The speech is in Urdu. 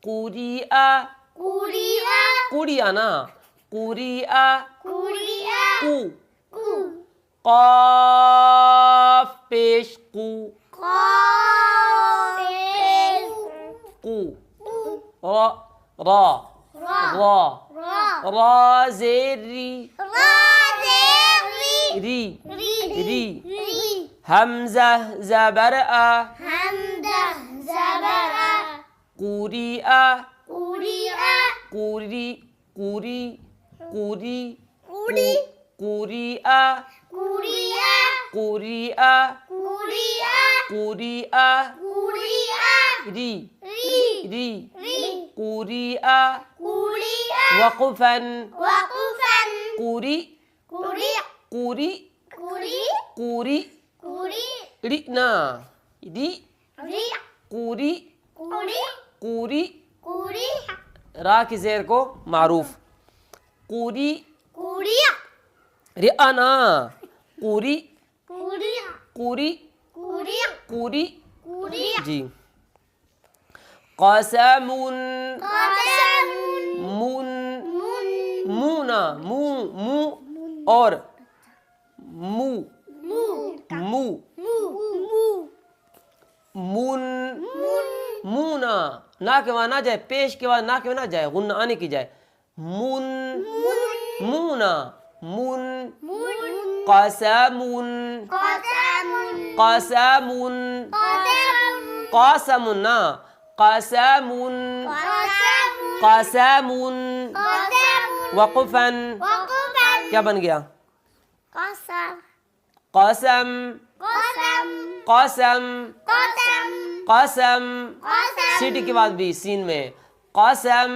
قُرِئَ قُرِئَ نا قُرِئَ قُو قاف پیش قو قو را را زیر ری ری حمزہ زبر آ قُرِئَ قُرِئَ قُرِئَ ری ری قُرِئَ وقفاً قُرِئ نا ری قُرِئ را کی زیر کو معروف قُرِئ رِعَنا قُرِئ جی قسم مونا مو اور مونا نا کے وہاں نہ جائے پیش کے بعد نا کے وہاں نہ جائے غنہ آنے کی جائے مونا قسم نا قسم وقفاً کیا بن گیا قسم سیٹی کے بعد بھی سین میں قسم